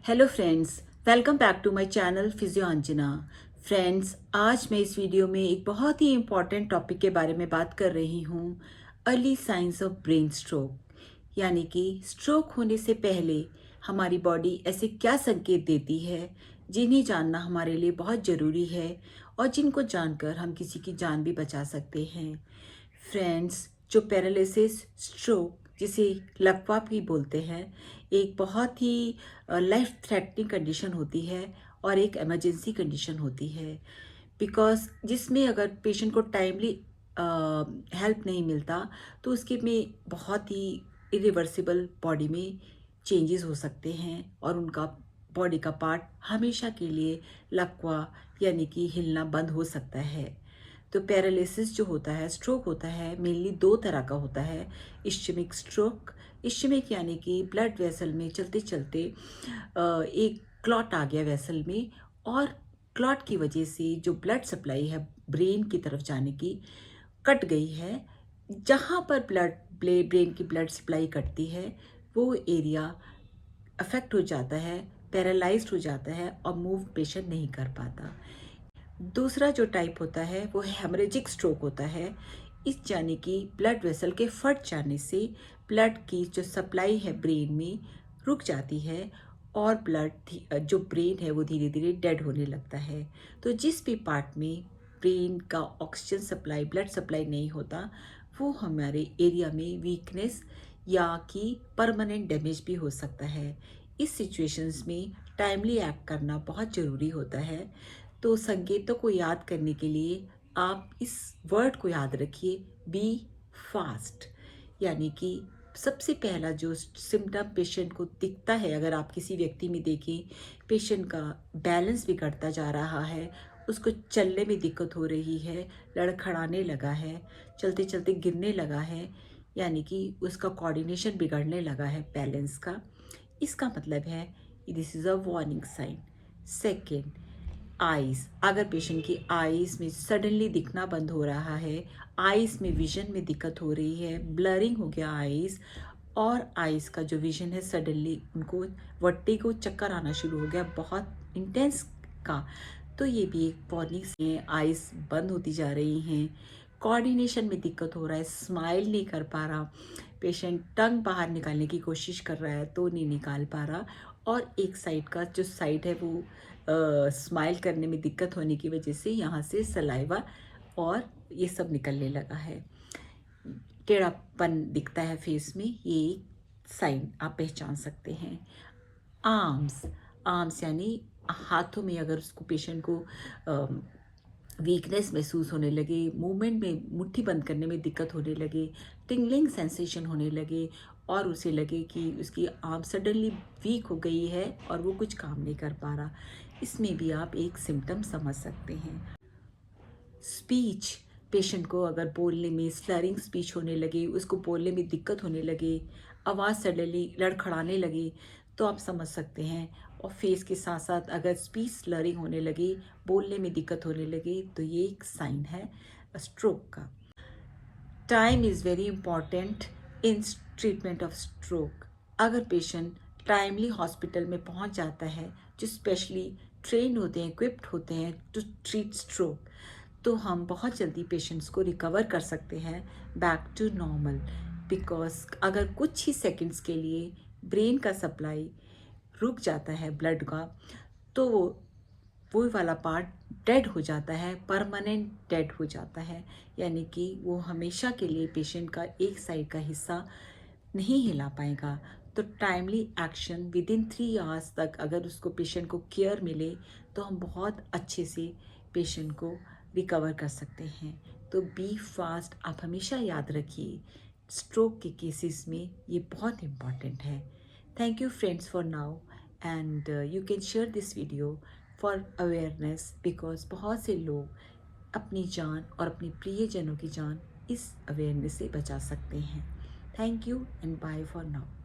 Hello friends, welcome back to my channel physio Anjana. Friends, आज मैं इस वीडियो में एक बहुत ही इम्पॉर्टेंट टॉपिक के बारे में बात कर रही हूँ। Early signs of brain stroke, यानी कि स्ट्रोक होने से पहले हमारी बॉडी ऐसे क्या संकेत देती है जिन्हें जानना हमारे लिए बहुत ज़रूरी है और जिनको जानकर हम किसी की जान भी बचा सकते हैं। फ्रेंड्स, जो पैरालिसिस स्ट्रोक जिसे लकवा भी बोलते हैं, एक बहुत ही लाइफ थ्रेटनिंग कंडीशन होती है और एक इमरजेंसी कंडीशन होती है। बिकॉज जिसमें अगर पेशेंट को टाइमली हेल्प नहीं मिलता तो उसके में बहुत ही इरिवर्सिबल बॉडी में चेंजेस हो सकते हैं और उनका बॉडी का पार्ट हमेशा के लिए लकवा यानी कि हिलना बंद हो सकता है। तो पैरालिसिस जो होता है, स्ट्रोक होता है, मेनली दो तरह का होता है। इश्चेमिक स्ट्रोक, इश्चेमिक यानी कि ब्लड वेसल में चलते चलते एक क्लॉट आ गया वेसल में, और क्लॉट की वजह से जो ब्लड सप्लाई है ब्रेन की तरफ जाने की कट गई है। जहाँ पर ब्रेन की ब्लड सप्लाई कटती है वो एरिया अफेक्ट हो जाता है, पैरालाइज्ड हो जाता है और मूव पेशेंट नहीं कर पाता। दूसरा जो टाइप होता है वो हेमरेजिक स्ट्रोक होता है। इस यानी कि ब्लड वेसल के फट जाने से ब्लड की जो सप्लाई है ब्रेन में रुक जाती है और ब्लड जो ब्रेन है वो धीरे धीरे डेड होने लगता है। तो जिस भी पार्ट में ब्रेन का ऑक्सीजन सप्लाई, ब्लड सप्लाई नहीं होता, वो हमारे एरिया में वीकनेस या कि परमानेंट डैमेज भी हो सकता है। इस सिचुएशंस में टाइमली एक्ट करना बहुत ज़रूरी होता है। तो संकेतों को याद करने के लिए आप इस वर्ड को याद रखिए, बी फास्ट। यानी कि सबसे पहला जो सिम्टम पेशेंट को दिखता है, अगर आप किसी व्यक्ति में देखें पेशेंट का बैलेंस बिगड़ता जा रहा है, उसको चलने में दिक्कत हो रही है, लड़खड़ाने लगा है, चलते चलते गिरने लगा है, यानी कि उसका कोऑर्डिनेशन बिगड़ने लगा है बैलेंस का, इसका मतलब है this is a warning sign. Second, eyes, अगर पेशेंट की आईज में सडनली दिखना बंद हो रहा है, आईज में विजन में दिक्कत हो रही है, ब्लरिंग हो गया आईज, और आईज का जो विजन है सडनली उनको वर्टिगो, चक्कर आना शुरू हो गया बहुत इंटेंस का, तो ये भी एक वार्निंग है। आईज बंद होती जा रही हैं, कोऑर्डिनेशन में दिक्कत हो रहा है, स्माइल नहीं कर पा रहा पेशेंट, टंग बाहर निकालने की कोशिश कर रहा है तो नहीं निकाल पा रहा, और एक साइड का जो साइड है वो स्माइल करने में दिक्कत होने की वजह से यहाँ से सलाइवा और ये सब निकलने लगा है, टेढ़ापन दिखता है फेस में, ये एक साइन आप पहचान सकते हैं। आर्म्स, आर्म्स यानी हाथों में अगर उसको पेशेंट को वीकनेस महसूस होने लगे, मूवमेंट में मुट्ठी बंद करने में दिक्कत होने लगे, टिंगलिंग सेंसेशन होने लगे और उसे लगे कि उसकी आर्म सडनली वीक हो गई है और वो कुछ काम नहीं कर पा रहा, इसमें भी आप एक सिम्टम समझ सकते हैं। स्पीच, पेशेंट को अगर बोलने में स्लरिंग स्पीच होने लगे, उसको बोलने में दिक्कत होने लगे, आवाज़ सडनली लड़खड़ाने लगे, तो आप समझ सकते हैं। और फेस के साथ साथ अगर स्पीच स्लरिंग होने लगी, बोलने में दिक्कत होने लगी, तो ये एक साइन है स्ट्रोक का। Time is very important in treatment of stroke. अगर पेशेंट टाइमली हॉस्पिटल में पहुंच जाता है, जो स्पेशली ट्रेन होते हैं, इक्विप्ड होते हैं टू ट्रीट स्ट्रोक, तो हम बहुत जल्दी पेशेंट्स को रिकवर कर सकते हैं बैक टू नॉर्मल। बिकॉज अगर कुछ ही सेकंड्स के लिए ब्रेन का सप्लाई रुक जाता है ब्लड का, तो वो वाला पार्ट डेड हो जाता है, परमानेंट डेड हो जाता है, यानी कि वो हमेशा के लिए पेशेंट का एक साइड का हिस्सा नहीं हिला पाएगा। तो timely action with in 3 hours तक अगर उसको पेशेंट को केयर मिले तो हम बहुत अच्छे से पेशेंट को रिकवर कर सकते हैं। तो बी फास्ट आप हमेशा याद रखिए, स्ट्रोक के केसेस में ये बहुत इम्पॉर्टेंट है। Thank you friends for now, and you can share this video for awareness, because बहुत से लोग अपनी जान और अपने प्रियजनों की जान इस अवेयरनेस से बचा सकते हैं। Thank you and bye for now.